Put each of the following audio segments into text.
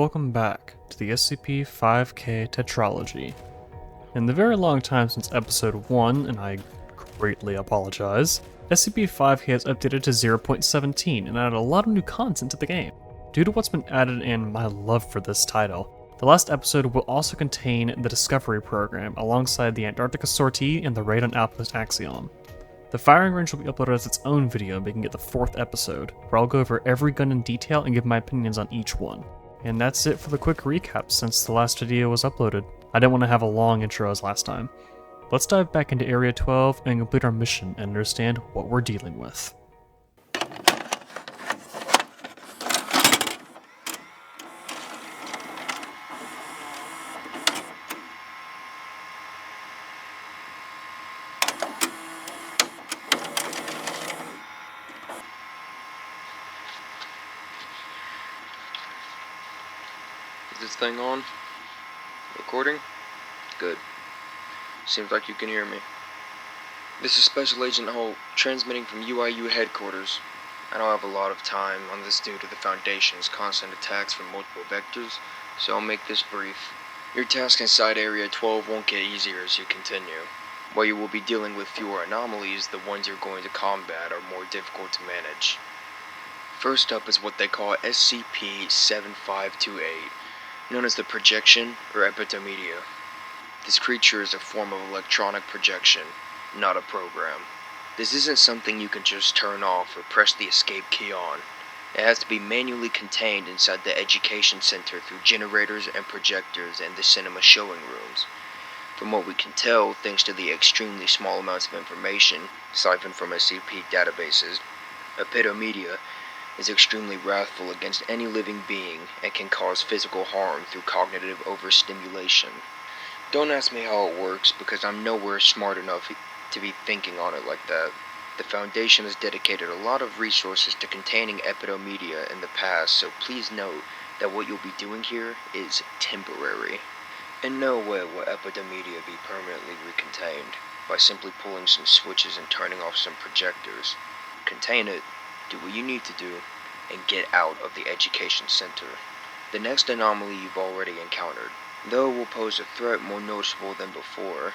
Welcome back to the SCP-5K Tetralogy. In the very long time since episode 1, and I greatly apologize, SCP-5K has updated to 0.17 and added a lot of new content to the game. Due to what's been added and my love for this title, the last episode will also contain the Discovery Program alongside the Antarctica Sortie and the Raid on Outpost Axiom. The firing range will be uploaded as its own video, making it the 4th episode, where I'll go over every gun in detail and give my opinions on each one. And that's it for the quick recap since the last video was uploaded. I didn't want to have a long intro as last time. Let's dive back into Area 12 and complete our mission and understand what we're dealing with. Is this thing on? Recording? Good. Seems like you can hear me. This is Special Agent Holt, transmitting from UIU headquarters. I don't have a lot of time on this due to the Foundation's constant attacks from multiple vectors, so I'll make this brief. Your task inside Area 12 won't get easier as you continue. While you will be dealing with fewer anomalies, the ones you're going to combat are more difficult to manage. First up is what they call SCP-7528. known as the projection or epitomedia. This creature is a form of electronic projection, not a program. This isn't something you can just turn off or press the escape key on. It has to be manually contained inside the education center through generators and projectors in the cinema showing rooms. From what we can tell, thanks to the extremely small amounts of information siphoned from SCP databases, epitomedia is extremely wrathful against any living being and can cause physical harm through cognitive overstimulation. Don't ask me how it works because I'm nowhere smart enough to be thinking on it like that. The Foundation has dedicated a lot of resources to containing epitomedia in the past, so please note that what you'll be doing here is temporary. In no way will epitomedia be permanently recontained by simply pulling some switches and turning off some projectors. Contain it, do what you need to do, and get out of the education center. The next anomaly you've already encountered, though will pose a threat more noticeable than before,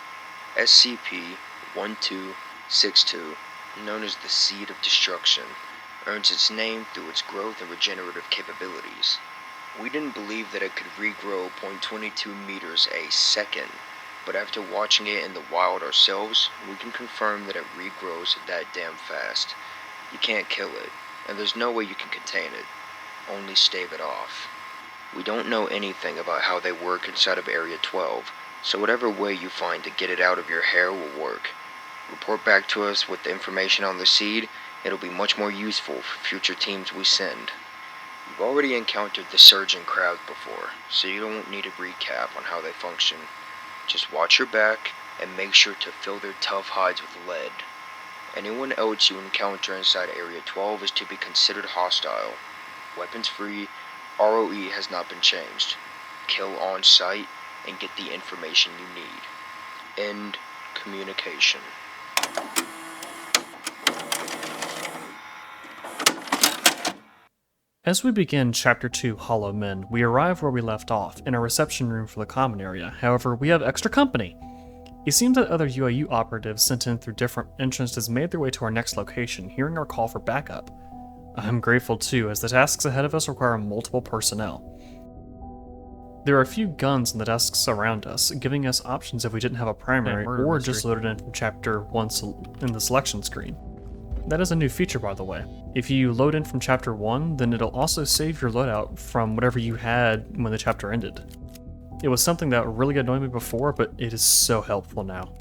SCP-1262, known as the Seed of Destruction, earns its name through its growth and regenerative capabilities. We didn't believe that it could regrow 0.22 meters a second, but after watching it in the wild ourselves, we can confirm that it regrows that damn fast. You can't kill it, and there's no way you can contain it, only stave it off. We don't know anything about how they work inside of Area 12, so whatever way you find to get it out of your hair will work. Report back to us with the information on the seed. It'll be much more useful for future teams we send. You've already encountered the surgeon crowd before, so you don't need a recap on how they function. Just watch your back and make sure to fill their tough hides with lead. Anyone else you encounter inside Area 12 is to be considered hostile. Weapons free, ROE has not been changed. Kill on sight and get the information you need. End communication. As we begin Chapter 2 Hollow Men, we arrive where we left off, in a reception room for the common area. However, we have extra company. It seems that other UIU operatives sent in through different entrances made their way to our next location, hearing our call for backup. I'm grateful too, as the tasks ahead of us require multiple personnel. There are a few guns on the desks around us, giving us options if we didn't have a primary or just loaded in from Chapter 1 in the selection screen. That is a new feature, by the way. If you load in from Chapter 1, then it'll also save your loadout from whatever you had when the chapter ended. It was something that really annoyed me before, but it is so helpful now.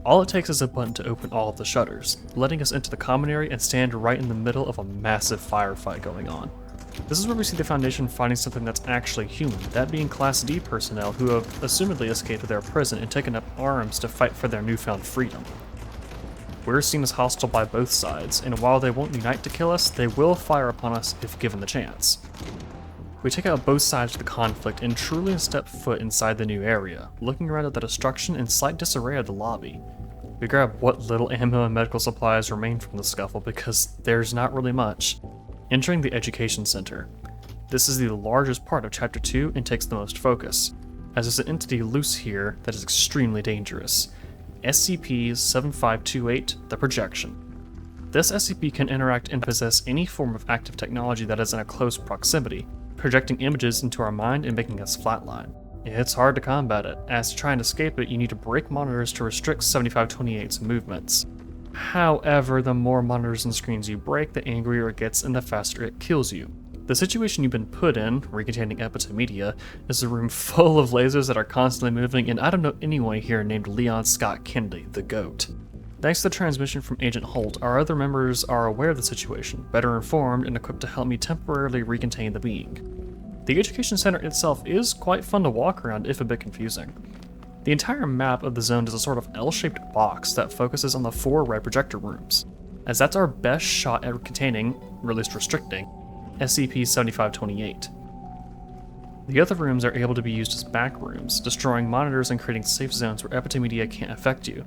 All it takes is a button to open all of the shutters, letting us into the common area and stand right in the middle of a massive firefight going on. This is where we see the Foundation fighting something that's actually human, that being Class D personnel who have assumedly escaped their prison and taken up arms to fight for their newfound freedom. We're seen as hostile by both sides, and while they won't unite to kill us, they will fire upon us if given the chance. We take out both sides of the conflict and truly step foot inside the new area, looking around at the destruction and slight disarray of the lobby. We grab what little ammo and medical supplies remain from the scuffle because there's not really much. Entering the education center. This is the largest part of Chapter 2 and takes the most focus, as there's an entity loose here that is extremely dangerous. SCP-7528, the Projection. This SCP can interact and possess any form of active technology that is in a close proximity, projecting images into our mind and making us flatline. It's hard to combat it, as to try and escape it you need to break monitors to restrict 7528's movements. However, the more monitors and screens you break, the angrier it gets and the faster it kills you. The situation you've been put in, recontaining epitomedia, is a room full of lasers that are constantly moving, and I don't know anyone here named Leon Scott Kennedy, the GOAT. Thanks to the transmission from Agent Holt, our other members are aware of the situation, better informed, and equipped to help me temporarily recontain the being. The Education Center itself is quite fun to walk around, if a bit confusing. The entire map of the zone is a sort of L-shaped box that focuses on the 4 red projector rooms, as that's our best shot at containing, or at least restricting, SCP-7528. The other rooms are able to be used as back rooms, destroying monitors and creating safe zones where epitomedia can't affect you.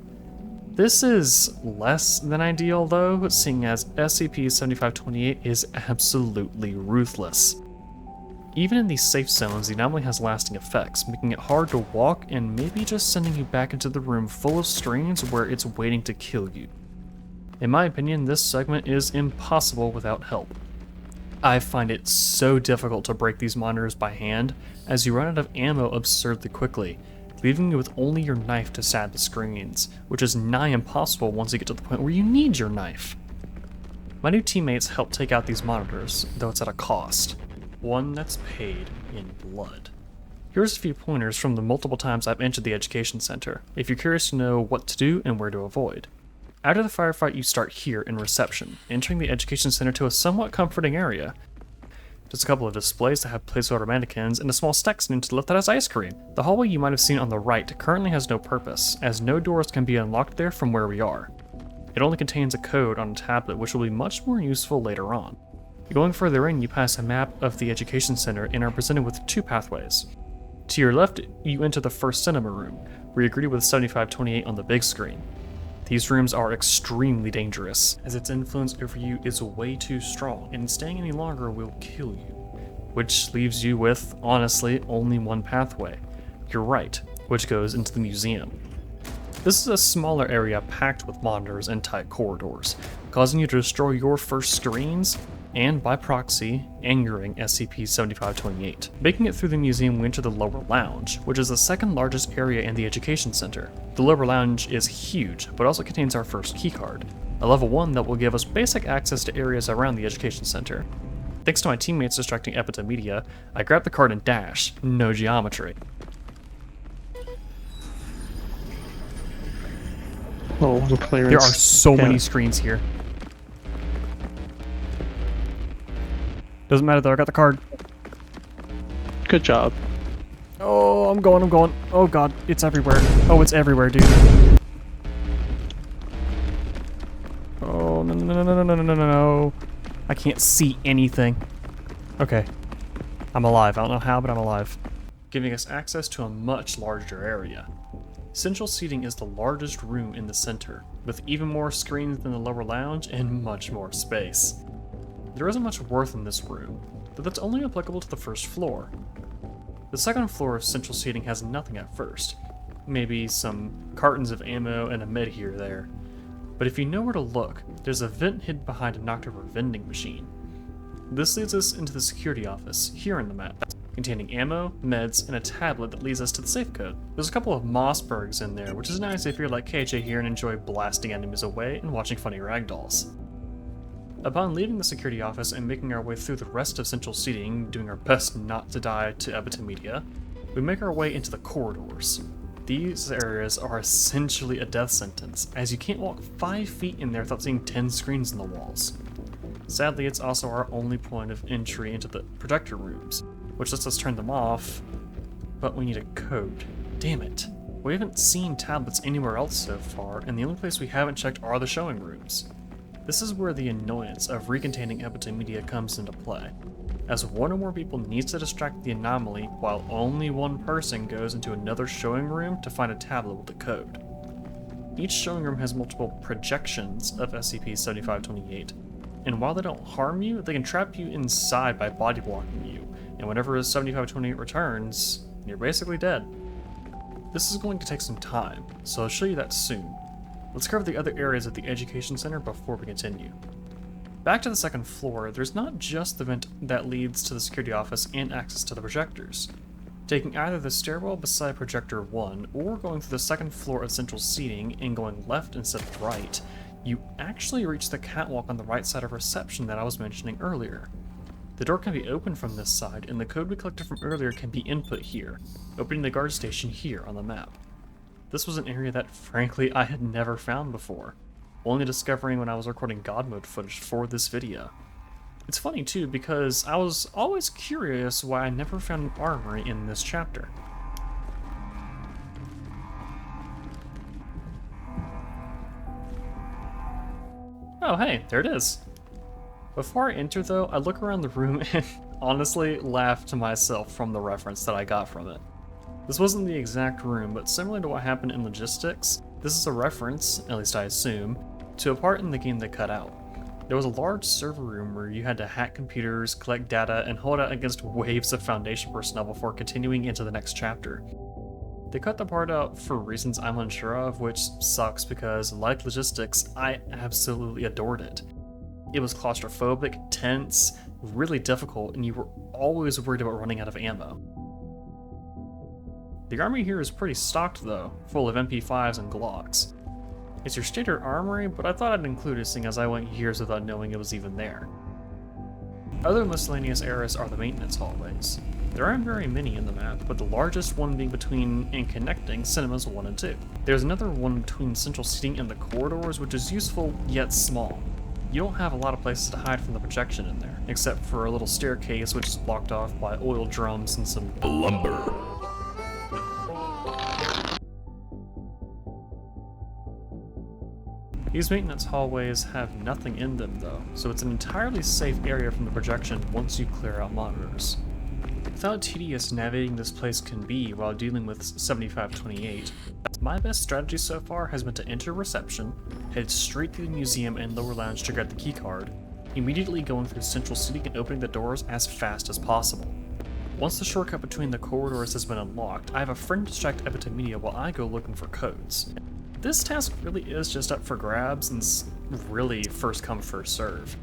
This is less than ideal though, seeing as SCP-7528 is absolutely ruthless. Even in these safe zones, the anomaly has lasting effects, making it hard to walk and maybe just sending you back into the room full of screens where it's waiting to kill you. In my opinion, this segment is impossible without help. I find it so difficult to break these monitors by hand, as you run out of ammo absurdly quickly, leaving you with only your knife to stab the screens, which is nigh impossible once you get to the point where you need your knife. My new teammates help take out these monitors, though it's at a cost. One that's paid in blood. Here's a few pointers from the multiple times I've entered the Education Center, if you're curious to know what to do and where to avoid. After the firefight, you start here in reception, entering the Education Center to a somewhat comforting area. Just a couple of displays that have placeholder mannequins and a small snack stand to the left that has ice cream. The hallway you might have seen on the right currently has no purpose, as no doors can be unlocked there from where we are. It only contains a code on a tablet which will be much more useful later on. Going further in, you pass a map of the Education Center and are presented with 2 pathways. To your left, you enter the first cinema room, where you greet with 7528 on the big screen. These rooms are extremely dangerous, as its influence over you is way too strong, and staying any longer will kill you. Which leaves you with, honestly, only one pathway. Your right, which goes into the museum. This is a smaller area packed with monitors and tight corridors, causing you to destroy your first screens, and by proxy, angering SCP-7528. Making it through the museum, we enter the lower lounge, which is the second largest area in the Education Center. The lower lounge is huge, but also contains our first keycard, a level 1 that will give us basic access to areas around the Education Center. Thanks to my teammates distracting epitomedia, I grab the card and dash, no geometry. Oh, the clearance. There are so many screens here. Doesn't matter though, I got the card. Good job. Oh, I'm going. Oh god, it's everywhere. Oh, it's everywhere, dude. Oh, no. I can't see anything. Okay. I'm alive. I don't know how, but I'm alive. Giving us access to a much larger area. Central seating is the largest room in the center, with even more screens than the lower lounge and much more space. There isn't much worth in this room, but that's only applicable to the first floor. The second floor of central seating has nothing at first. Maybe some cartons of ammo and a med here or there. But if you know where to look, there's a vent hidden behind a knocked-over vending machine. This leads us into the security office, here in the map, containing ammo, meds, and a tablet that leads us to the safe code. There's a couple of Mossbergs in there, which is nice if you're like KJ here and enjoy blasting enemies away and watching funny ragdolls. Upon leaving the security office and making our way through the rest of central seating, doing our best not to die to epitomedia, we make our way into the corridors. These areas are essentially a death sentence, as you can't walk 5 feet in there without seeing 10 screens in the walls. Sadly, it's also our only point of entry into the projector rooms, which lets us turn them off, but we need a code. Damn it. We haven't seen tablets anywhere else so far, and the only place we haven't checked are the showing rooms. This is where the annoyance of recontaining epitomedia comes into play, as one or more people needs to distract the anomaly while only one person goes into another showing room to find a tablet with the code. Each showing room has multiple projections of SCP-7528, and while they don't harm you, they can trap you inside by body blocking you, and whenever 7528 returns, you're basically dead. This is going to take some time, so I'll show you that soon. Let's cover the other areas of the Education Center before we continue. Back to the second floor, there's not just the vent that leads to the security office and access to the projectors. Taking either the stairwell beside Projector 1 or going through the second floor of central seating and going left instead of right, you actually reach the catwalk on the right side of reception that I was mentioning earlier. The door can be opened from this side, and the code we collected from earlier can be input here, opening the guard station here on the map. This was an area that, frankly, I had never found before, only discovering when I was recording God mode footage for this video. It's funny too, because I was always curious why I never found an armory in this chapter. Oh hey, there it is. Before I enter though, I look around the room and honestly laugh to myself from the reference that I got from it. This wasn't the exact room, but similar to what happened in Logistics, this is a reference, at least I assume, to a part in the game they cut out. There was a large server room where you had to hack computers, collect data, and hold out against waves of Foundation personnel before continuing into the next chapter. They cut the part out for reasons I'm unsure of, which sucks because, like Logistics, I absolutely adored it. It was claustrophobic, tense, really difficult, and you were always worried about running out of ammo. The army here is pretty stocked though, full of MP5s and Glocks. It's your standard armory, but I thought I'd include it seeing as I went years without knowing it was even there. Other miscellaneous areas are the maintenance hallways. There aren't very many in the map, but the largest one being between and connecting Cinemas 1 and 2. There's another one between central seating and the corridors, which is useful yet small. You don't have a lot of places to hide from the projection in there, except for a little staircase which is blocked off by oil drums and some lumber. These maintenance hallways have nothing in them though, so it's an entirely safe area from the projection once you clear out monitors. With how tedious navigating this place can be while dealing with 7528, my best strategy so far has been to enter reception, head straight through the museum and lower lounge to grab the keycard, immediately going through central seating and opening the doors as fast as possible. Once the shortcut between the corridors has been unlocked, I have a friend distract Epitomedia while I go looking for codes. This task really is just up for grabs and really first come first serve.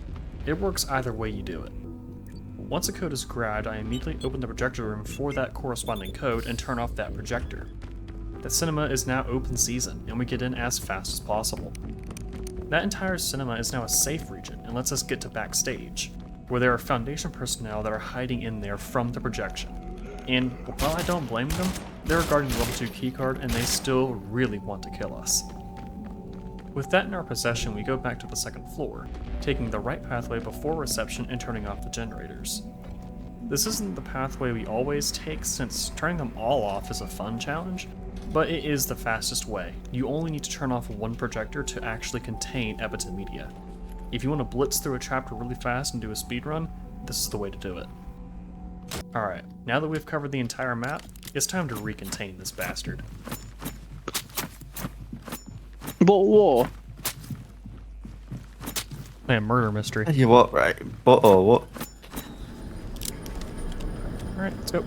It works either way you do it. Once a code is grabbed, I immediately open the projector room for that corresponding code and turn off that projector. The cinema is now open season, and we get in as fast as possible. That entire cinema is now a safe region and lets us get to backstage, where there are Foundation personnel that are hiding in there from the projection. And while I don't blame them, they're guarding the level 2 keycard and they still really want to kill us. With that in our possession, we go back to the second floor, taking the right pathway before reception and turning off the generators. This isn't the pathway we always take since turning them all off is a fun challenge, but it is the fastest way. You only need to turn off one projector to actually contain Epitomedia. If you want to blitz through a chapter really fast and do a speedrun, this is the way to do it. Alright, now that we've covered the entire map, it's time to recontain this bastard. Whoa. Man, murder mystery. You what, right? Uh-oh, what? Alright, let's go.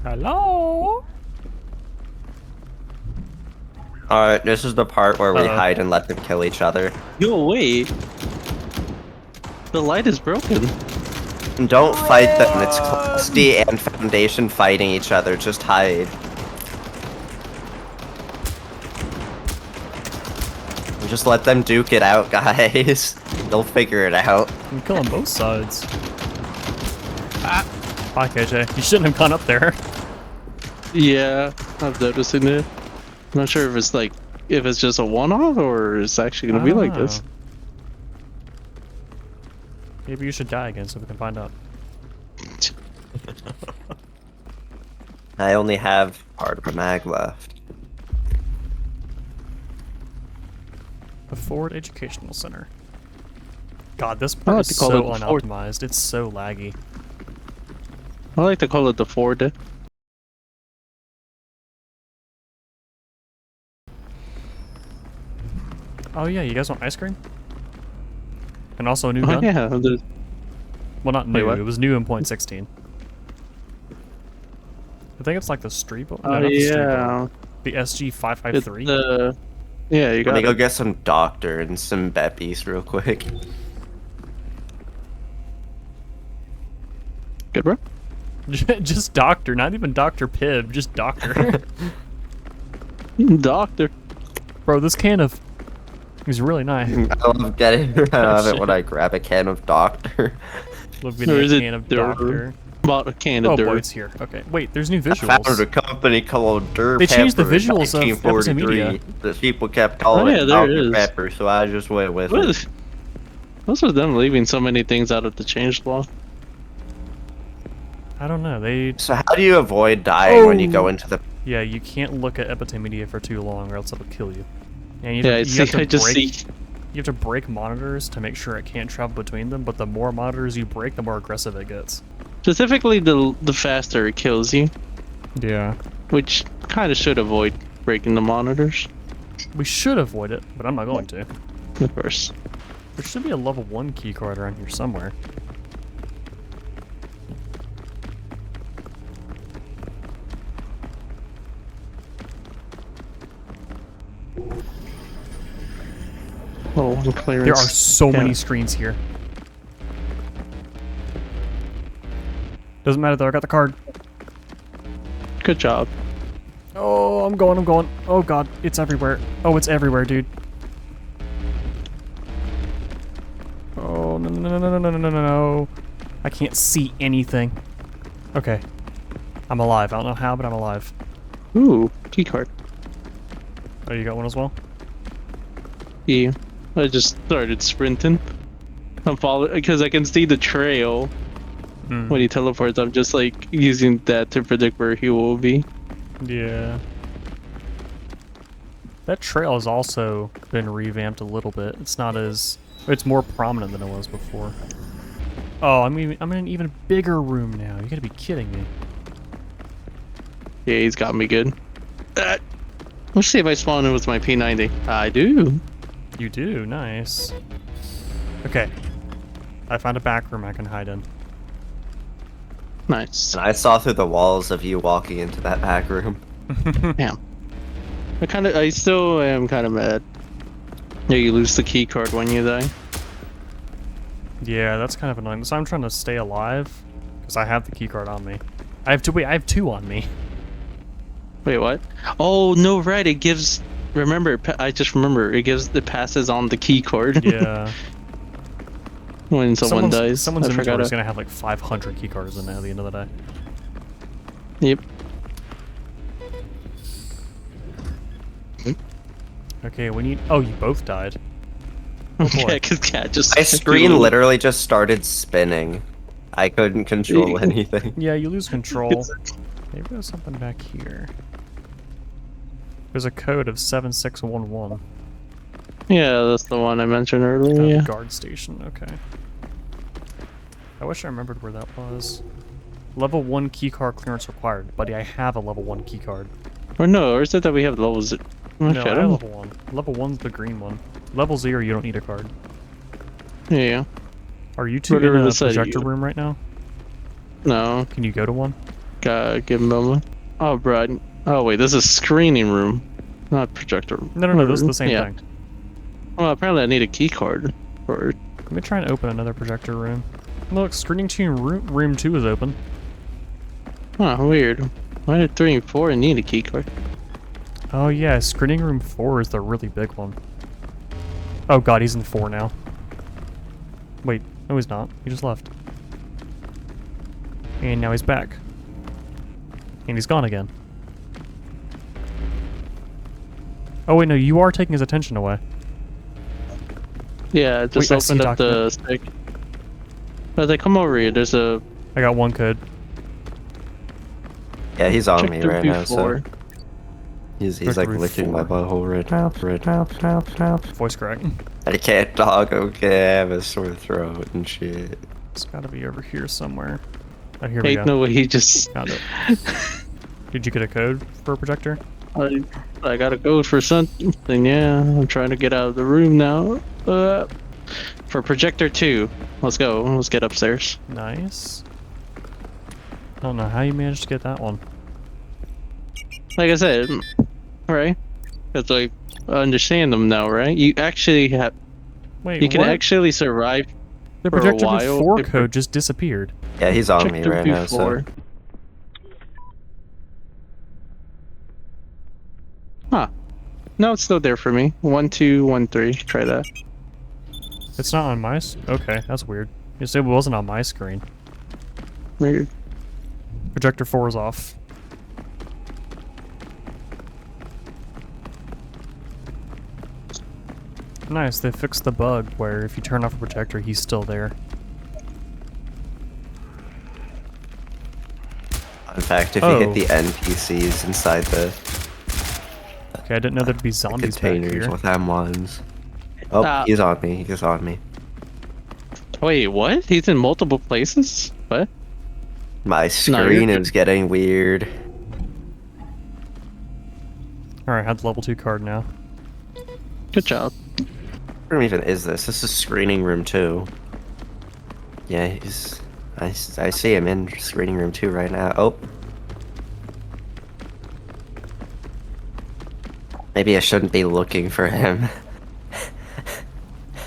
Hello? Alright, this is the part where we Uh-oh. hide and let them kill each other. Yo, wait. The light is broken. And don't fight them, it's Clusty and Foundation fighting each other, just hide. And just let them duke it out, guys. They'll figure it out. I'm killing both sides. Ah! Hi, KJ. You shouldn't have gone up there. Yeah, I'm noticing it. I'm not sure if it's like, if it's just a one-off or it's actually gonna be like this. Maybe you should die again so we can find out. I only have part of a mag left. The Ford Educational Center. God, this I part like is to call so it the Ford. unoptimized. It's so laggy. I like to call it the Ford. Oh yeah, you guys want ice cream? And also a new Oh gun. yeah. Well, not Wait, new. what? It was new in point 16. I think it's like the street bullet. No, Oh not the street bullet. yeah. The SG It's 553. the. Yeah, you Let got me go it. get some doctor and some Beppies real quick. Good, bro. Just doctor, not even Dr. Pibb, just doctor. Doctor. Bro, this can of is really nice. I love getting rid of it shit. when I grab a can of doctor. Love Or getting is a it can of dirt? doctor. Bought a can Oh of boy, dirt. it's here. Okay, wait, there's new I found a visuals. company called Dirt They changed the Pepper in visuals of Episode 1943. Media. The people kept calling yeah, it there it Dr. is. Pepper, so I just went with What it. is? What's with them leaving so many things out of the change law? I don't know. They So how do you avoid dying when you go into the... yeah, you can't look at Episode Media for too long, or else it'll kill you. And you Yeah, have, you have to I just break. see. You have to break monitors to make sure it can't travel between them. But the more monitors you break, the more aggressive it gets. Specifically, the faster it kills you, Yeah. which kind of should avoid breaking the monitors. We should avoid it, but I'm not going to. Of course. There should be a level 1 keycard around here somewhere. Oh, the clearance. There are so Yeah. many screens here. Doesn't matter though, I got the card. Good job. Oh, I'm going. Oh god, it's everywhere. Oh, it's everywhere, dude. Oh, no. I can't see anything. Okay. I'm alive. I don't know how, but I'm alive. Ooh, keycard. Oh, you got one as well? Yeah. I just started sprinting. I'm following because I can see the trail Hmm. when he teleports. I'm just like using that to predict where he will be. Yeah. That trail has also been revamped a little bit. It's not as... It's more prominent than it was before. Oh, I'm in an even bigger room now. You gotta be kidding me. Yeah, he's got me good. Let's see if I spawn in with my P90. I do. You do, nice. Okay. I found a back room I can hide in. Nice. And I saw through the walls of you walking into that back room. Damn. I still am kind of mad. Yeah, you lose the key card when you die. Yeah, that's kind of annoying. So I'm trying to stay alive because I have the keycard on me. I have two on me. Wait, what? Oh no, right? It gives. Remember, I just remember. It passes on the key card. Yeah. When someone dies. Someone's I inventory forgot. is gonna have like 500 keycards in there at the end of the day. Yep. Okay, we need. Oh, you both died. Oh boy. Yeah, because cat just. My screen literally just started spinning. I couldn't control anything. Yeah, you lose control. Maybe there's something back here. There's a code of 7611. Yeah, that's the one I mentioned earlier. Oh, Yeah. guard station, okay. I wish I remembered where that was. Level 1 keycard clearance required. Buddy, I have a level 1 keycard. Or is it that we have levels? No, I Actually, I have don't know. level 1. Level 1's the green one. Level 0, you don't need a card. Yeah. Are you two Whatever in a the side projector you- room right now? No. Can you go to one? Gotta give him a moment. Oh, bro. Oh, wait. This is screening room, not projector. No, this is the same Yeah. thing. Well, apparently I need a key card for. Let me try and open another projector room. Look, screening team room 2 is open. Huh, weird. Why did 3 and 4 need a key card? Oh yeah, screening room 4 is the really big one. Oh god, he's in 4 now. Wait, no he's not. He just left. And now he's back. And he's gone again. Oh wait, no, you are taking his attention away. Yeah, just Wait, I see opened up the document. stick. As I come over here, there's a I got one code. Yeah, he's on check me the right now, so before. he's Check like the licking my before. butthole right now. Voice crack. I can't talk, okay, I have a sore throat and shit. It's gotta be over here somewhere. Oh, here we Ain't go. no way he just. Found it. Did you get a code for a projector? I gotta go for something. Yeah, I'm trying to get out of the room now. For projector 2, let's go. Let's get upstairs. Nice. I don't know how you managed to get that one. Like I said, right? It's like I understand them now, right? You actually have. Wait, You can what? actually survive The for a projector while. before if code just disappeared. Yeah, he's on me projector right now, so. before. Huh. No, it's still there for me. 1, 2, 1, 3. Try that. It's not on my... Okay, that's weird. It wasn't on my screen. Weird. Projector 4 is off. Nice, they fixed the bug where if you turn off a projector, he's still there. In fact, if you hit the NPCs inside the Okay, I didn't know there'd be zombies back containers here. with M1s. Oh, he's on me. He's on me. Wait, what? He's in multiple places? What? My screen you're is getting weird. Alright, I have the level 2 card now. Good job. What room even is this? This is screening room 2. Yeah, he's... I see him in screening room 2 right now. Oh. Maybe I shouldn't be looking for him.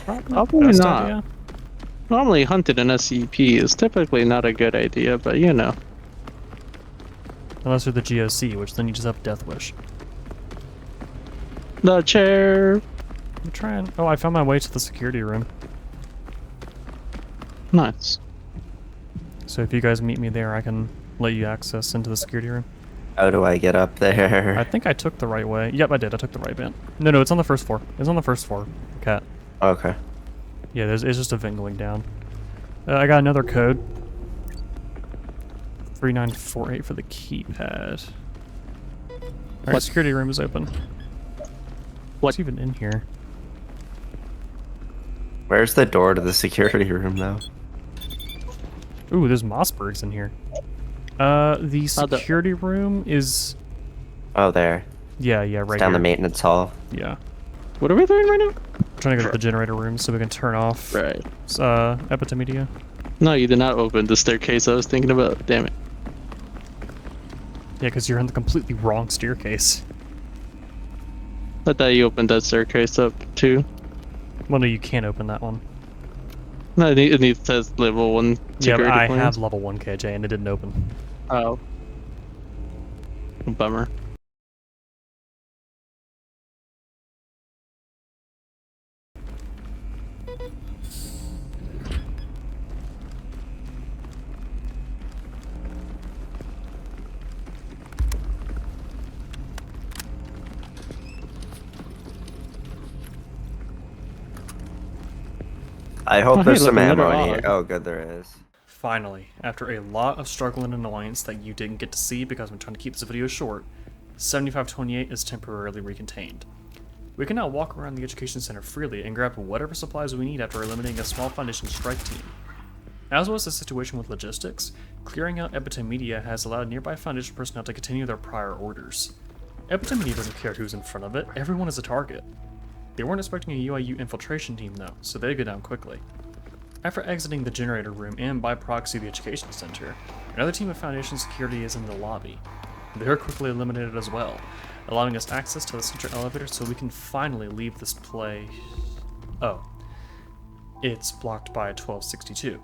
Probably Best not. idea. Normally hunted an SCP is typically not a good idea, but you know. Unless you're the GOC, which then you just have Death Wish. The chair. I'm trying... Oh, I found my way to the security room. Nice. So if you guys meet me there, I can let you access into the security room. How do I get up there? I think I took the right way. Yep, I did. I took the right vent. No, it's on the first floor. It's on the first floor, Cat. Okay. Yeah, it's just a vent going down. I got another code. 3948 for the keypad. Alright, security room is open. What's even in here? Where's the door to the security room, though? Ooh, there's Mossbergs in here. The security room is... Oh, there. Yeah, right It's down here. the maintenance hall. Yeah. What are we doing right now? I'm trying to go to the generator room so we can turn off epitomedia. No, you did not open the staircase I was thinking about. Damn it. Yeah, because you're on the completely wrong staircase. I thought you opened that staircase up too. Well, no, you can't open that one. No, it needs to says level 1 Yeah, security but I clearance. have level 1 KJ and it didn't open. Oh. Bummer. I hope Oh, there's hey, some look, another ammo in here. log. Oh, good, there is. Finally, after a lot of struggle and annoyance that you didn't get to see because I'm trying to keep this video short, 7528 is temporarily recontained. We can now walk around the education center freely and grab whatever supplies we need after eliminating a small Foundation strike team. As was the situation with logistics, clearing out epitomedia has allowed nearby Foundation personnel to continue their prior orders. Epitomedia doesn't care who's in front of it, everyone is a target. They weren't expecting a UIU infiltration team though, so they go down quickly. After exiting the generator room and by proxy the education center, another team of Foundation security is in the lobby. They are quickly eliminated as well, allowing us access to the central elevator so we can finally leave this place. Oh. It's blocked by 1262.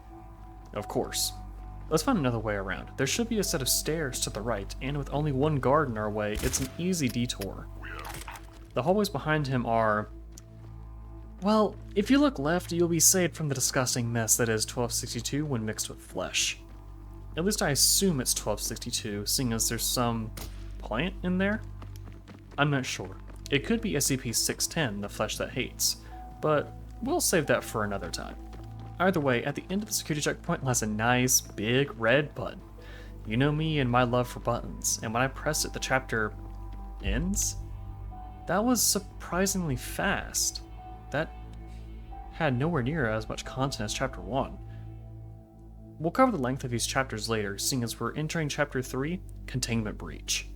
Of course. Let's find another way around. There should be a set of stairs to the right, and with only one guard in our way, it's an easy detour. The hallways behind him are... Well, if you look left, you'll be saved from the disgusting mess that is 1262 when mixed with flesh. At least I assume it's 1262, seeing as there's some plant in there? I'm not sure. It could be SCP-610, the flesh that hates, but we'll save that for another time. Either way, at the end of the security checkpoint lies a nice, big, red button. You know me and my love for buttons, and when I press it, the chapter ends? That was surprisingly fast. That had nowhere near as much content as Chapter 1. We'll cover the length of these chapters later, seeing as we're entering Chapter 3, Containment Breach.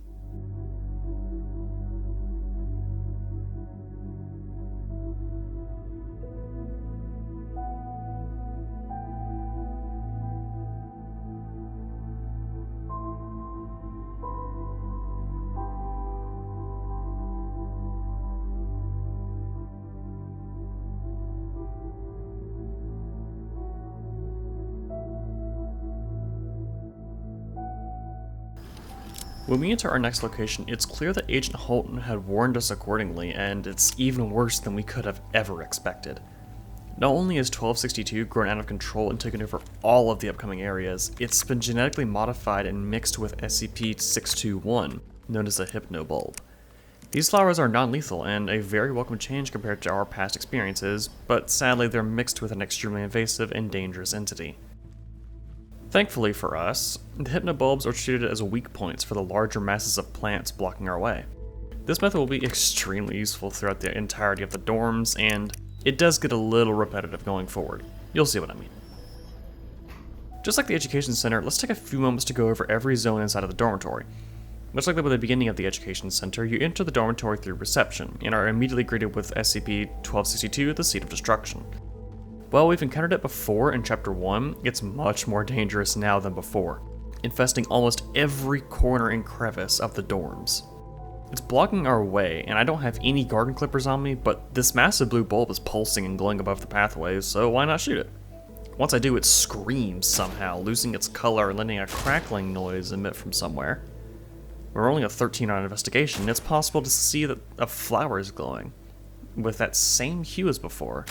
When we enter our next location, it's clear that Agent Holton had warned us accordingly, and it's even worse than we could have ever expected. Not only is 1262 grown out of control and taken over all of the upcoming areas, it's been genetically modified and mixed with SCP-621, known as a hypnobulb. These flowers are non-lethal and a very welcome change compared to our past experiences, but sadly they're mixed with an extremely invasive and dangerous entity. Thankfully for us, the hypnobulbs are treated as weak points for the larger masses of plants blocking our way. This method will be extremely useful throughout the entirety of the dorms, and it does get a little repetitive going forward. You'll see what I mean. Just like the Education Center, let's take a few moments to go over every zone inside of the dormitory. Much like at the beginning of the Education Center, you enter the dormitory through reception, and are immediately greeted with SCP-1262, the Seat of Destruction. While we've encountered it before in Chapter 1, it's much more dangerous now than before, infesting almost every corner and crevice of the dorms. It's blocking our way, and I don't have any garden clippers on me, but this massive blue bulb is pulsing and glowing above the pathways, so why not shoot it? Once I do, it screams somehow, losing its color and letting a crackling noise emit from somewhere. We're only a 13 on investigation, it's possible to see that a flower is glowing, with that same hue as before.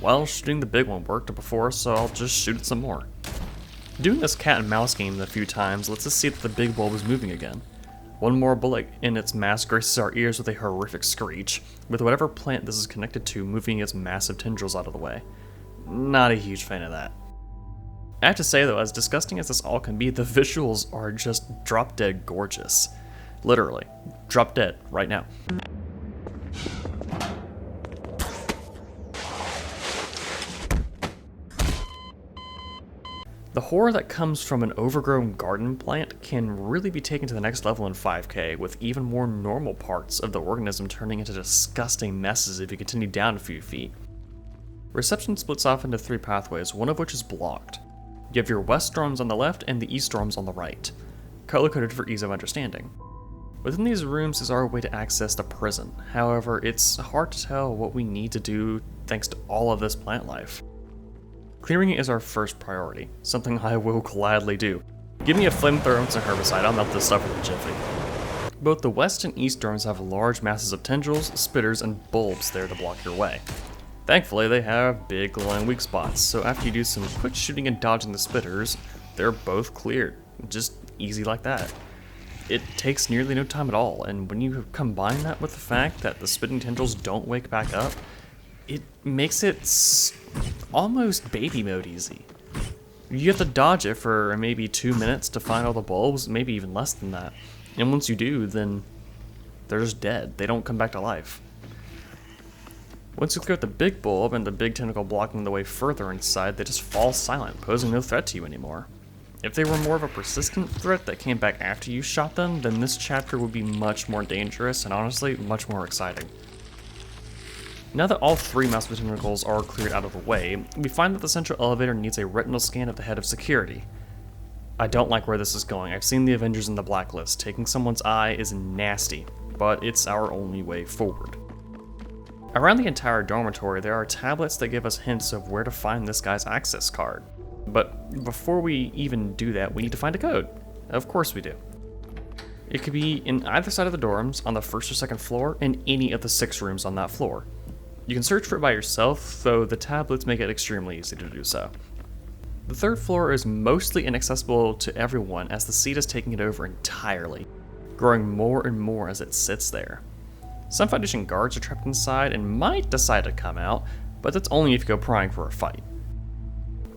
Well, shooting the big one worked before, so I'll just shoot it some more. Doing this cat and mouse game a few times lets us see that the big bulb is moving again. One more bullet in its mass graces our ears with a horrific screech, with whatever plant this is connected to moving its massive tendrils out of the way. Not a huge fan of that. I have to say though, as disgusting as this all can be, the visuals are just drop dead gorgeous. Literally, drop dead right now. The horror that comes from an overgrown garden plant can really be taken to the next level in 5K, with even more normal parts of the organism turning into disgusting messes if you continue down a few feet. Reception splits off into 3 pathways, one of which is blocked. You have your west dorms on the left and the east dorms on the right, color-coded for ease of understanding. Within these rooms is our way to access the prison, however, it's hard to tell what we need to do thanks to all of this plant life. Clearing it is our first priority, something I will gladly do. Give me a flamethrower and some herbicide, I'll melt this stuff with a jiffy. Both the west and east dorms have large masses of tendrils, spitters, and bulbs there to block your way. Thankfully, they have big glowing weak spots, so after you do some quick shooting and dodging the spitters, they're both cleared. Just easy like that. It takes nearly no time at all, and when you combine that with the fact that the spitting tendrils don't wake back up, it makes it almost baby mode easy. You have to dodge it for maybe 2 minutes to find all the bulbs, maybe even less than that. And once you do, then they're just dead. They don't come back to life. Once you clear out the big bulb and the big tentacle blocking the way further inside, they just fall silent, posing no threat to you anymore. If they were more of a persistent threat that came back after you shot them, then this chapter would be much more dangerous and honestly, much more exciting. Now that all 3 mouse tentacles are cleared out of the way, we find that the central elevator needs a retinal scan of the head of security. I don't like where this is going. I've seen the Avengers in the blacklist. Taking someone's eye is nasty, but it's our only way forward. Around the entire dormitory, there are tablets that give us hints of where to find this guy's access card. But before we even do that, we need to find a code. Of course we do. It could be in either side of the dorms, on the 1st or 2nd floor, in any of the 6 rooms on that floor. You can search for it by yourself, though the tablets make it extremely easy to do so. The 3rd floor is mostly inaccessible to everyone as the seat is taking it over entirely, growing more and more as it sits there. Some Foundation guards are trapped inside and might decide to come out, but that's only if you go prying for a fight.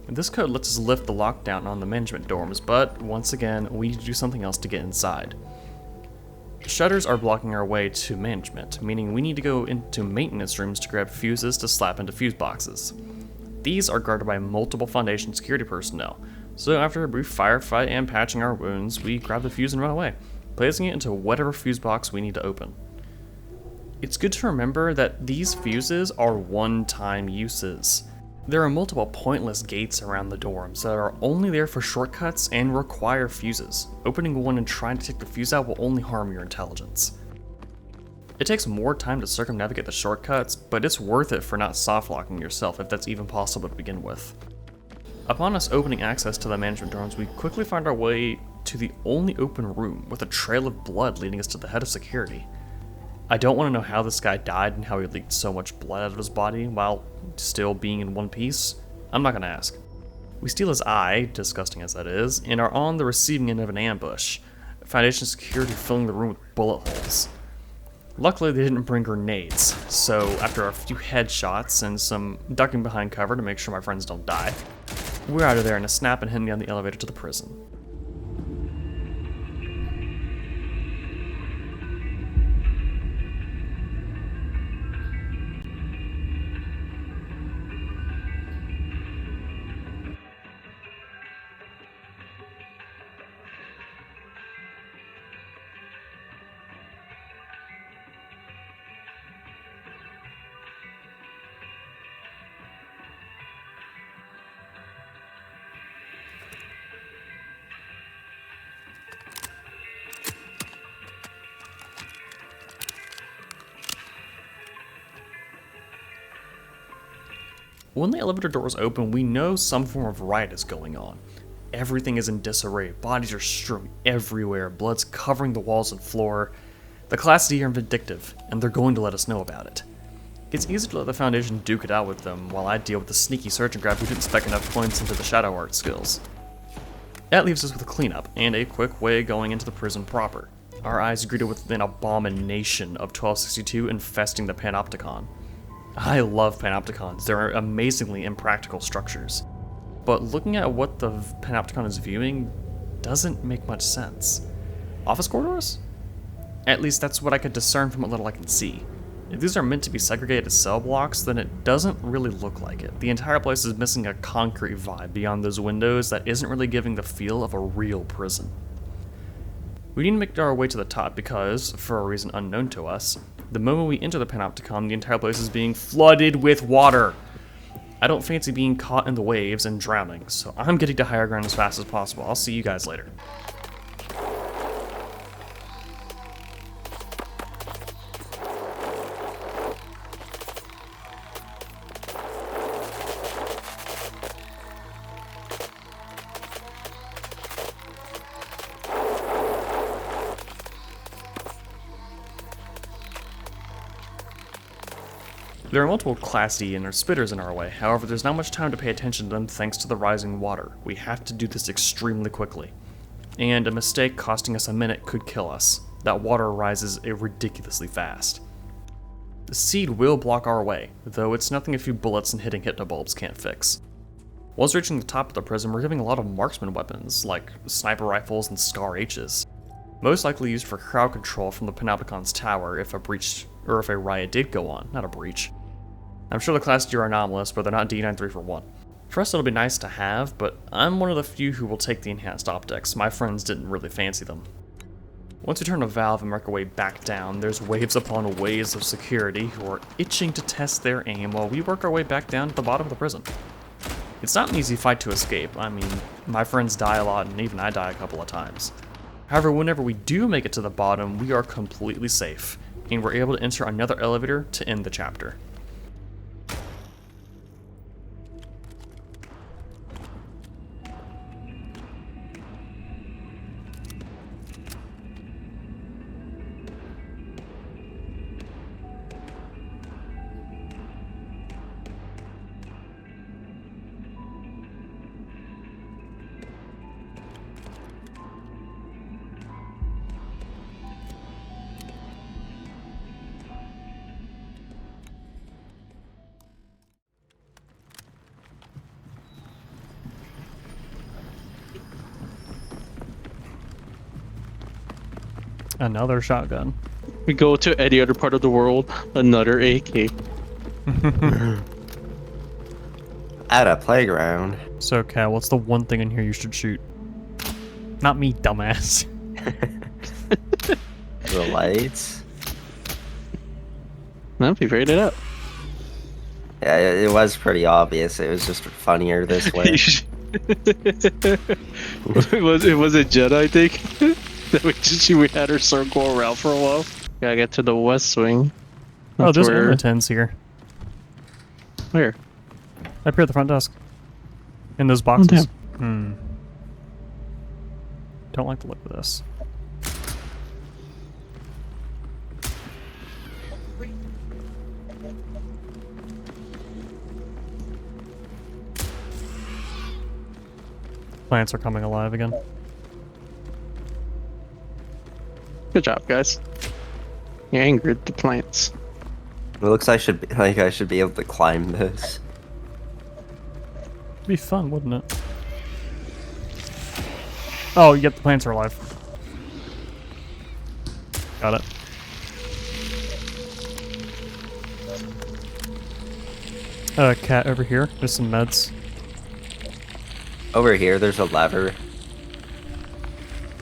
This code lets us lift the lockdown on the management dorms, but once again, we need to do something else to get inside. Shutters are blocking our way to management, meaning we need to go into maintenance rooms to grab fuses to slap into fuse boxes. These are guarded by multiple Foundation security personnel, so after a brief firefight and patching our wounds, we grab the fuse and run away, placing it into whatever fuse box we need to open. It's good to remember that these fuses are one-time uses. There are multiple pointless gates around the dorms that are only there for shortcuts and require fuses. Opening one and trying to take the fuse out will only harm your intelligence. It takes more time to circumnavigate the shortcuts, but it's worth it for not soft-locking yourself if that's even possible to begin with. Upon us opening access to the management dorms, we quickly find our way to the only open room with a trail of blood leading us to the head of security. I don't want to know how this guy died and how he leaked so much blood out of his body while still being in one piece. I'm not going to ask. We steal his eye, disgusting as that is, and are on the receiving end of an ambush. Foundation security filling the room with bullet holes. Luckily, they didn't bring grenades, so after a few headshots and some ducking behind cover to make sure my friends don't die, we're out of there in a snap and heading down the elevator to the prison. When the elevator doors open, we know some form of riot is going on. Everything is in disarray, bodies are strewn everywhere, blood's covering the walls and floor. The Class D are vindictive, and they're going to let us know about it. It's easy to let the Foundation duke it out with them, while I deal with the sneaky surgeon grab who didn't spec enough points into the shadow art skills. That leaves us with a cleanup, and a quick way going into the prison proper. Our eyes greeted with an abomination of 1262 infesting the Panopticon. I love Panopticons, they're amazingly impractical structures. But looking at what the Panopticon is viewing doesn't make much sense. Office corridors? At least that's what I could discern from what little I can see. If these are meant to be segregated cell blocks, then it doesn't really look like it. The entire place is missing a concrete vibe beyond those windows that isn't really giving the feel of a real prison. We need to make our way to the top because, for a reason unknown to us, the moment we enter the Panopticon, the entire place is being flooded with water. I don't fancy being caught in the waves and drowning, so I'm getting to higher ground as fast as possible. I'll see you guys later. There are multiple Class D and spitters in our way, however there's not much time to pay attention to them thanks to the rising water. We have to do this extremely quickly. And a mistake costing us a minute could kill us. That water rises ridiculously fast. The seed will block our way, though it's nothing a few bullets and hitting hypnobulbs can't fix. Once reaching the top of the prison, we're giving a lot of marksman weapons, like sniper rifles and Scar H's. Most likely used for crowd control from the Panopticon's tower if a riot did go on, not a breach. I'm sure the Class D are anomalous, but they're not D9 3 for 1. For us it'll be nice to have, but I'm one of the few who will take the enhanced optics. My friends didn't really fancy them. Once we turn a valve and work our way back down, there's waves upon waves of security who are itching to test their aim while we work our way back down to the bottom of the prison. It's not an easy fight to escape. I mean, my friends die a lot and even I die a couple of times. However, whenever we do make it to the bottom, we are completely safe, and we're able to enter another elevator to end the chapter. Another shotgun. We go to any other part of the world, another AK. At a playground. So, Cal, what's the one thing in here you should shoot? Not me, dumbass. The lights. Nope, you figured it out. Yeah, it was pretty obvious. It was just funnier this way. it was a Jedi, I think. That we had her circle around for a while. Gotta get to the west wing. Oh, there's ammo tins here. Where? Up here at the front desk. In those boxes. Don't like the look of this. Plants are coming alive again. Good job, guys. You angered the plants. It looks I should be able to climb this. It'd be fun, wouldn't it? Oh, yep, the plants are alive. Got it. Cat over here. There's some meds. Over here, there's a lever.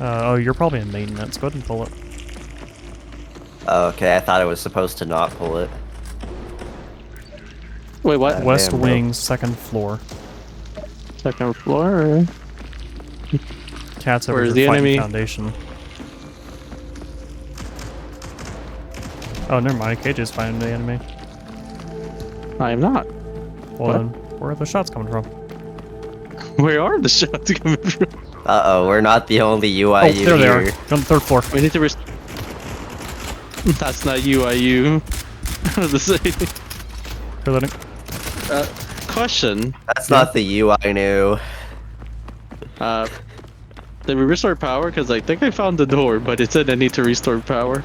Oh, you're probably in maintenance. Go ahead and pull it. Oh, okay, I thought I was supposed to not pull it. Wait, what? West damn, wing, second floor. Second floor? Or... Cat's over Where's here the fighting enemy? Foundation. Oh, never mind. KJ's fighting the enemy. I am not. Well What? then, where are the shots coming from? Where are the shots coming from? Uh-oh, we're not the only UIU Oh, there they are. here. On the third floor. We need to That's not UIU. The same. Reloading. Question. That's not the U I knew. Did we restore power? Because I think I found the door, but it said I need to restore power.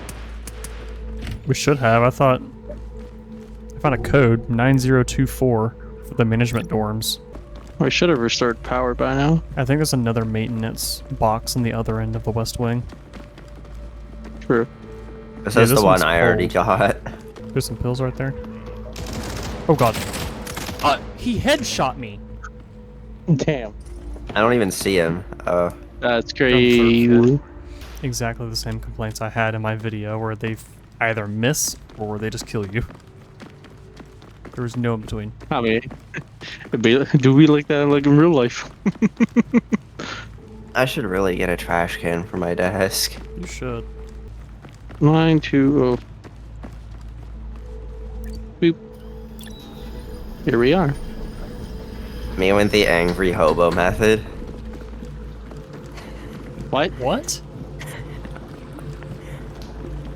We should have. I thought... I found a code, 9024, for the management dorms. I should have restored power by now. I think there's another maintenance box on the other end of the west wing. True. This Yeah, is this the one one's I already cold. got. There's some pills right there. Oh god. He headshot me! Damn. I don't even see him. Oh. That's crazy. Exactly the same complaints I had in my video, where they either miss or they just kill you. There was no in between. I mean, do we like that like in real life? I should really get a trash can for my desk. You should. 920. Boop. Here we are. Me with the angry hobo method. What? What?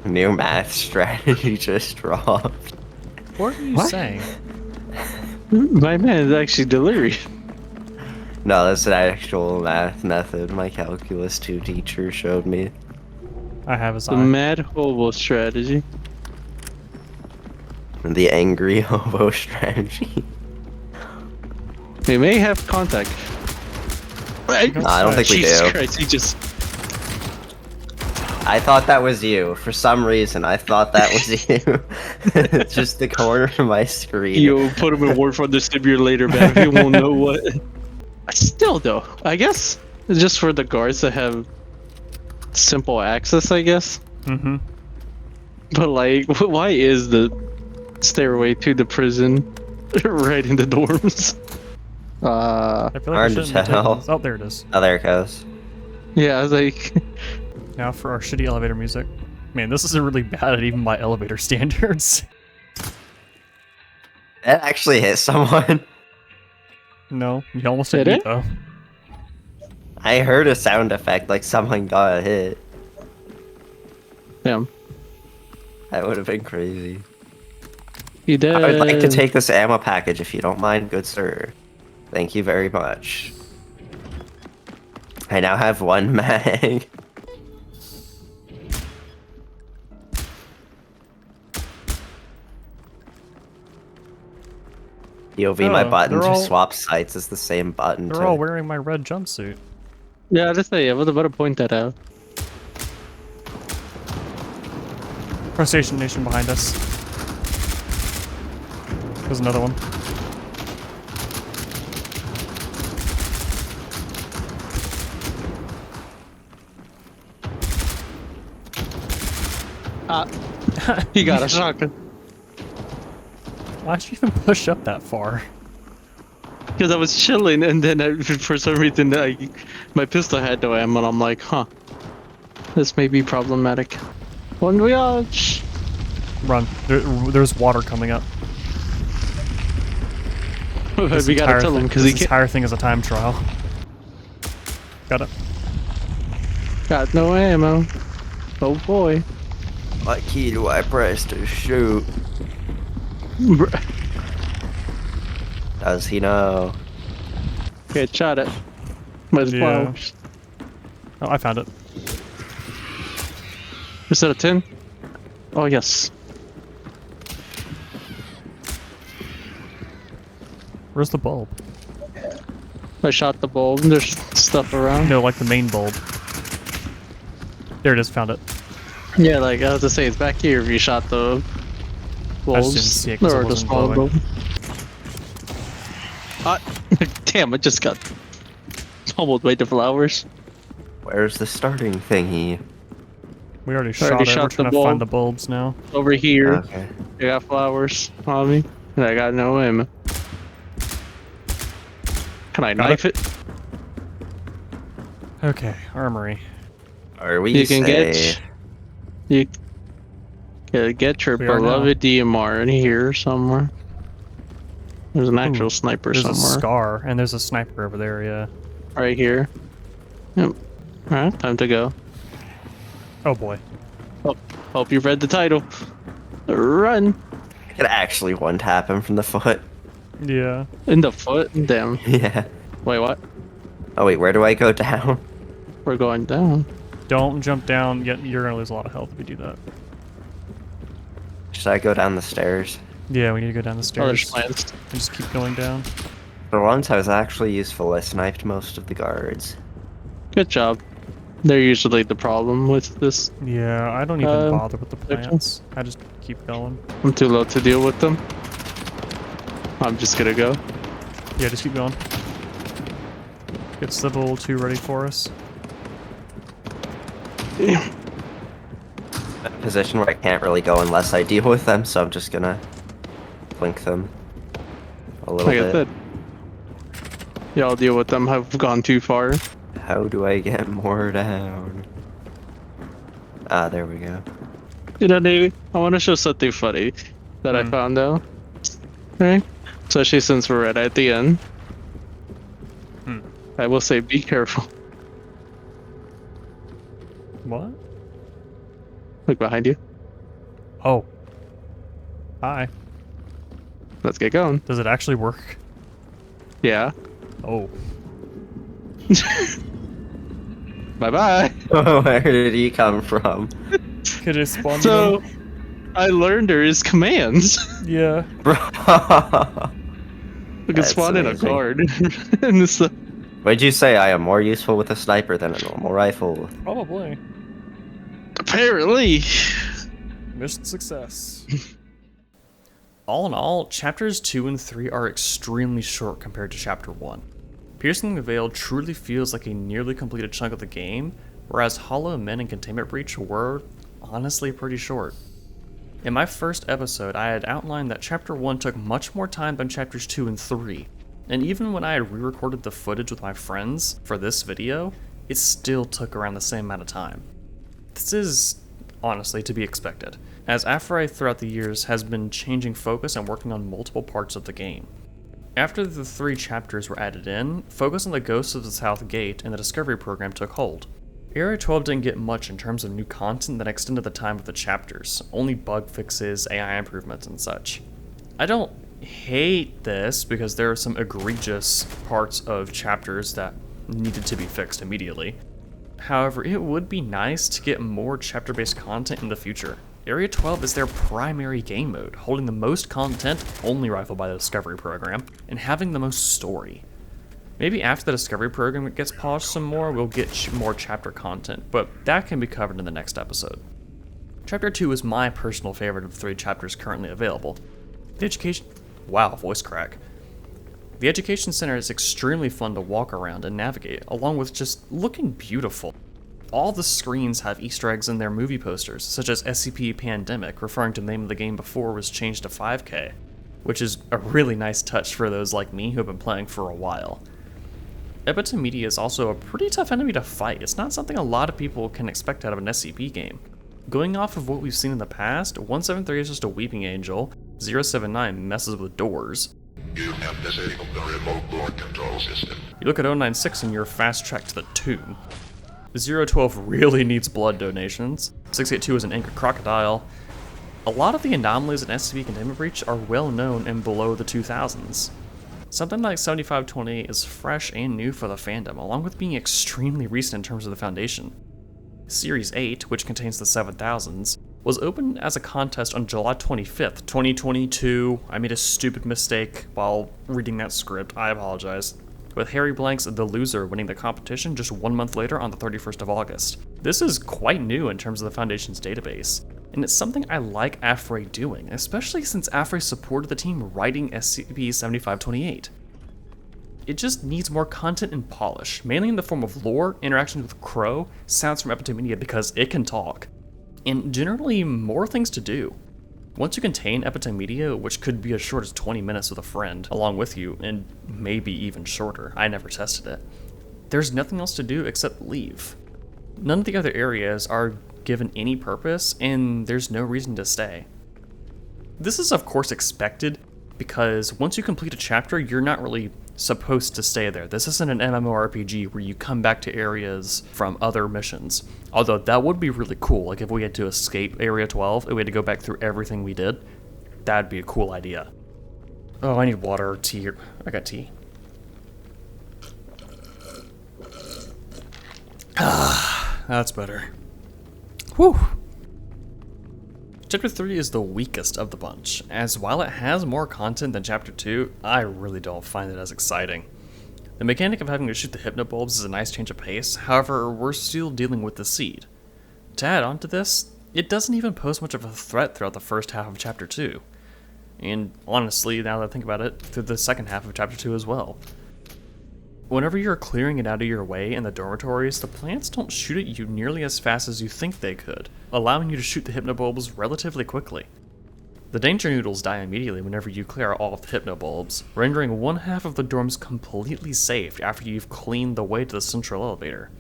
New math strategy just dropped. What are you What? saying? My man is actually delirious. No, that's an actual math method my calculus 2 teacher showed me. I have his The eye. mad hobo strategy. The angry hobo strategy. We may have contact. No, I don't think we Jesus do. Christ, he just... I thought that was you. For some reason, I thought that was you. It's just the corner of my screen. Yo, put him in War for the Simulator, man. He won't know what. Still, though, I guess it's just for the guards to have simple access, I guess. Mm-hmm. But like, why is the stairway to the prison right in the dorms? I feel like Hard I to shouldn't have taken tell. this. Oh, there it is. Oh, there it goes. Yeah, I was like, Now for our shitty elevator music. Man, this isn't really bad at even my elevator standards. That actually hit someone. No, you almost hit Did me it? though. I heard a sound effect like someone got hit. damn, That would have been crazy. he did. I would like to take this ammo package if you don't mind, good sir. Thank you very much. I now have 1 mag. POV, my Oh, button they're to all- swap sites is the same button. They're all wearing my red jumpsuit. Yeah, let's say I was about to point that out. Crustacean Nation behind us. There's another one. He got a shotgun. Why'd you even push up that far? Because I was chilling, and then for some reason, my pistol had no ammo, and I'm like, huh, this may be problematic. One voyage. Run. There's water coming up. We gotta tell him because he This can't. entire thing is a time trial. Got it. Got no ammo. Oh boy. What key do I press to shoot? Does he know? Get shot at. With Yeah. flowers. Oh, I found it. Is that a 10? Oh, yes. Where's the bulb? I shot the bulb. There's stuff around. No, like the main bulb. There it is, found it. Yeah, like I was to say, it's back here if you shot the bulbs. didn't see it 'cause it or the wasn't small glowing. bulb. Damn, I just got pummeled by the flowers. Where's the starting thingy? We already I already shot it. We're shot the trying to find bulb. the bulbs now. Over here, Okay. I got flowers on me, and I got no ammo. Can I Got knife it? Okay, armory. Are we You can safe? get your We are now. beloved DMR in here somewhere. There's an actual Ooh, sniper There's a somewhere. scar, and there's a sniper over there, yeah. Right here. Yep. Alright, time to go. Oh boy. Hope you've read the title. Run! I could actually one tap him from the foot. Yeah. In the foot? Damn. Yeah. Wait, what? Oh wait, where do I go down? We're going down. Don't jump down, yet you're gonna lose a lot of health if you do that. Should I go down the stairs? Yeah, we need to go down the Oh, there's stairs. plants. And just keep going down. For once, I was actually useful. I sniped most of the guards. Good job. They're usually the problem with this. Yeah, I don't even Um, bother with the plants. I just keep going. I'm too low to deal with them. I'm just gonna go. Yeah, just keep going. Get Civil 2 ready for us. A position where I can't really go unless I deal with them, so I'm just gonna blink them a little Like I bit. said. Yeah, I'll deal with them. I've gone too far. How do I get more down? Ah, there we go. You know, Davey, I want to show something funny that I found out. Okay? Especially since we're right at the end. I will say, be careful. What? Look behind you. Oh. Hi. Let's get going. Does it actually work? Yeah. Oh. Bye-bye. Where did he come from? Could it spawn So, I learned there is commands. Yeah. Bro. We can That's spawn in a amazing. guard. And this, Would you say I am more useful with a sniper than a normal rifle? Probably. apparently. Mission success. All in all, chapters 2 and 3 are extremely short compared to chapter 1. Piercing the Veil truly feels like a nearly completed chunk of the game, whereas Hollow Men and Containment Breach were honestly pretty short. In my first episode, I had outlined that chapter 1 took much more time than chapters 2 and 3, and even when I had re-recorded the footage with my friends for this video, it still took around the same amount of time. This is honestly to be expected, as Aphrodite throughout the years has been changing focus and working on multiple parts of the game. After the 3 chapters were added in, focus on the Ghosts of the South Gate and the Discovery program took hold. Area 12 didn't get much in terms of new content that extended the time of the chapters, only bug fixes, AI improvements, and such. I don't hate this because there are some egregious parts of chapters that needed to be fixed immediately. However, it would be nice to get more chapter-based content in the future. Area 12 is their primary game mode, holding the most content, only rivaled by the Discovery program, and having the most story. Maybe after the Discovery program gets polished some more, we'll get more chapter content, but that can be covered in the next episode. Chapter 2 is my personal favorite of the 3 chapters currently available. The education... Wow, voice crack. The Education Center is extremely fun to walk around and navigate, along with just looking beautiful. All the screens have Easter eggs in their movie posters, such as SCP Pandemic, referring to the name of the game before was changed to 5K, which is a really nice touch for those like me who have been playing for a while. Epitomedia is also a pretty tough enemy to fight. It's not something a lot of people can expect out of an SCP game. Going off of what we've seen in the past, 173 is just a weeping angel, 079 messes with doors. You have disabled the remote board control system. You look at 096 and you're fast tracked to the tomb. 012 really needs blood donations. 682 is an angry crocodile. A lot of the anomalies in SCP Containment Breach are well known and below the 2000s. Something like 7528 is fresh and new for the fandom, along with being extremely recent in terms of the Foundation. Series 8, which contains the 7000s, was opened as a contest on July 25th, 2022. I made a stupid mistake while reading that script, I apologize. With Harry Blank's The Loser winning the competition just 1 month later on the 31st of August. This is quite new in terms of the Foundation's database, and it's something I like AFRAE doing, especially since AFRAE supported the team writing SCP-7528. It just needs more content and polish, mainly in the form of lore, interactions with Crow, sounds from Epitomedia because it can talk, and generally more things to do. Once you contain Epitomedia, which could be as short as 20 minutes with a friend along with you, and maybe even shorter, I never tested it, there's nothing else to do except leave. None of the other areas are given any purpose, and there's no reason to stay. This is of course expected, because once you complete a chapter, you're not really supposed to stay there. This isn't an MMORPG where you come back to areas from other missions. Although that would be really cool, like if we had to escape Area 12 and we had to go back through everything we did, that'd be a cool idea. Oh, I need water or tea. I got tea. Ah, that's better. Whew. Chapter 3 is the weakest of the bunch, as while it has more content than Chapter 2, I really don't find it as exciting. The mechanic of having to shoot the hypnobulbs is a nice change of pace, however, we're still dealing with the seed. To add on to this, it doesn't even pose much of a threat throughout the first half of Chapter 2. And honestly, now that I think about it, through the second half of Chapter 2 as well. Whenever you're clearing it out of your way in the dormitories, the plants don't shoot at you nearly as fast as you think they could, allowing you to shoot the hypnobulbs relatively quickly. The danger noodles die immediately whenever you clear all of the hypnobulbs, rendering one half of the dorms completely safe after you've cleaned the way to the central elevator.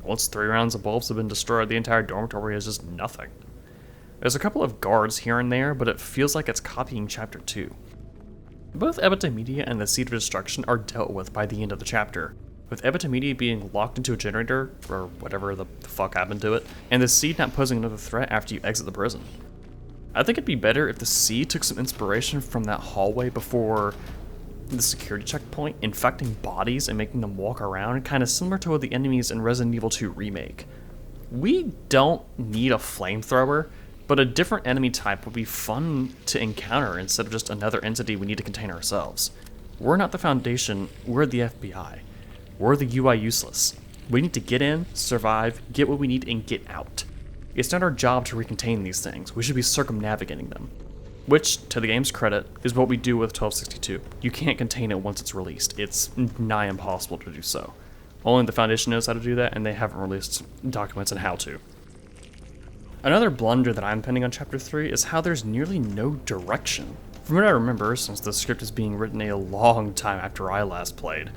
Once 3 rounds of bulbs have been destroyed, the entire dormitory is just nothing. There's a couple of guards here and there, but it feels like it's copying Chapter 2. Both Epitomedia and the Seed of Destruction are dealt with by the end of the chapter, with Epitomedia being locked into a generator, or whatever the fuck happened to it, and the Seed not posing another threat after you exit the prison. I think it'd be better if the Seed took some inspiration from that hallway before the security checkpoint, infecting bodies and making them walk around, kind of similar to the enemies in Resident Evil 2 Remake. We don't need a flamethrower, but a different enemy type would be fun to encounter instead of just another entity we need to contain ourselves. We're not the Foundation, we're the FBI. We're the UI useless. We need to get in, survive, get what we need, and get out. It's not our job to recontain these things, we should be circumnavigating them. Which, to the game's credit, is what we do with 1262. You can't contain it once it's released. It's nigh impossible to do so. Only the Foundation knows how to do that, and they haven't released documents on how to. Another blunder that I'm pinning on Chapter 3 is how there's nearly no direction. From what I remember, since the script is being written a long time after I last played,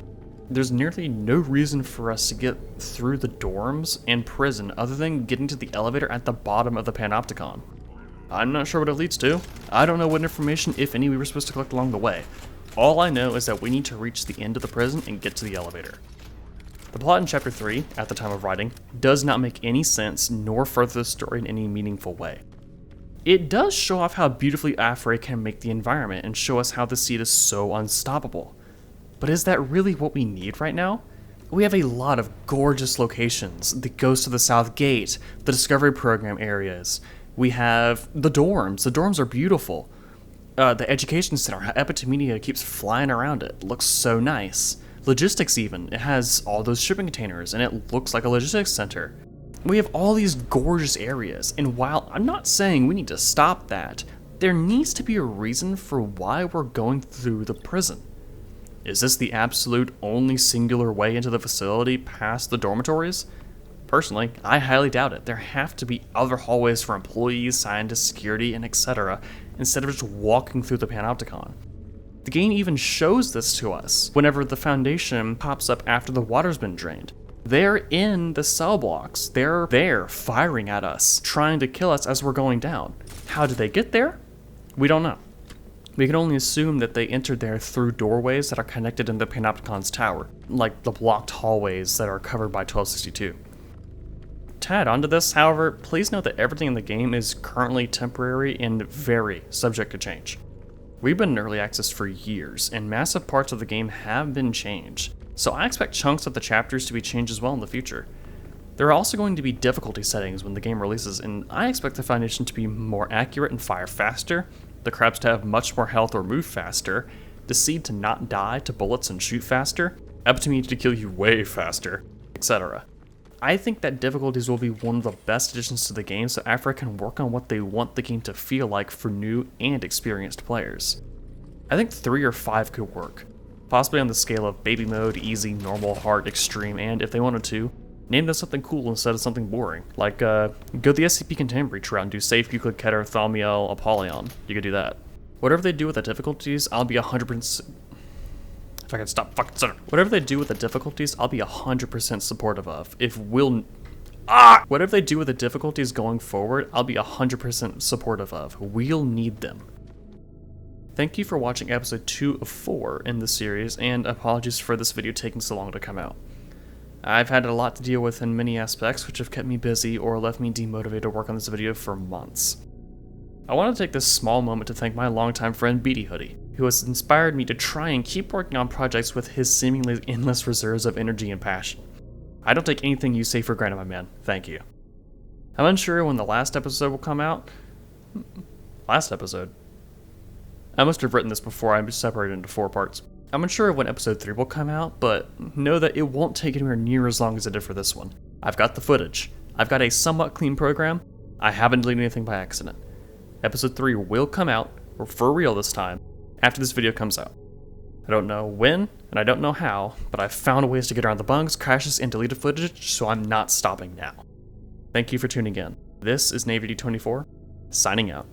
there's nearly no reason for us to get through the dorms and prison other than getting to the elevator at the bottom of the Panopticon. I'm not sure what it leads to. I don't know what information, if any, we were supposed to collect along the way. All I know is that we need to reach the end of the prison and get to the elevator. The plot in Chapter 3, at the time of writing, does not make any sense nor further the story in any meaningful way. It does show off how beautifully AFRAE can make the environment and show us how the Seed is so unstoppable. But is that really what we need right now? We have a lot of gorgeous locations, the Ghost of the South Gate, the Discovery Program areas. We have the dorms are beautiful. The Education Center, how Epitomedia keeps flying around it, looks so nice. Logistics even, it has all those shipping containers and it looks like a logistics center. We have all these gorgeous areas, and while I'm not saying we need to stop that, there needs to be a reason for why we're going through the prison. Is this the absolute only singular way into the facility past the dormitories? Personally, I highly doubt it. There have to be other hallways for employees, scientists, security, and etc., instead of just walking through the Panopticon. The game even shows this to us whenever the Foundation pops up after the water's been drained. They're in the cell blocks. They're there firing at us, trying to kill us as we're going down. How did they get there? We don't know. We can only assume that they entered there through doorways that are connected in the Panopticon's tower, like the blocked hallways that are covered by 1262. To add on to this, however, please note that everything in the game is currently temporary and very subject to change. We've been in early access for years, and massive parts of the game have been changed, so I expect chunks of the chapters to be changed as well in the future. There are also going to be difficulty settings when the game releases, and I expect the Foundation to be more accurate and fire faster, the crabs to have much more health or move faster, the seed to not die to bullets and shoot faster, epitome to kill you way faster, etc. I think that difficulties will be one of the best additions to the game so Africa can work on what they want the game to feel like for new and experienced players. I think 3 or 5 could work, possibly on the scale of baby mode, easy, normal, hard, extreme, and if they wanted to, name them something cool instead of something boring, like go the SCP Containment route and do Safe, Euclid, Keter, Thaumiel, Apollyon. You could do that. Whatever they do with the difficulties, I'll be 100%. If I can stop fucking center. Whatever they do with the difficulties, I'll be 100% supportive of. Whatever they do with the difficulties going forward, I'll be 100% supportive of. We'll need them. Thank you for watching episode 2 of 4 in this series, and apologies for this video taking so long to come out. I've had a lot to deal with in many aspects, which have kept me busy or left me demotivated to work on this video for months. I want to take this small moment to thank my longtime friend Beady Hoodie, who has inspired me to try and keep working on projects with his seemingly endless reserves of energy and passion. I don't take anything you say for granted, my man. Thank you. I'm unsure when the last episode will come out. Last episode? I must have written this before I separated into 4 parts. I'm unsure when episode 3 will come out, but know that it won't take anywhere near as long as it did for this one. I've got the footage. I've got a somewhat clean program. I haven't deleted anything by accident. Episode 3 will come out, or for real this time, after this video comes out. I don't know when, and I don't know how, but I've found ways to get around the bugs, crashes, and deleted footage, so I'm not stopping now. Thank you for tuning in. This is Navy D24, signing out.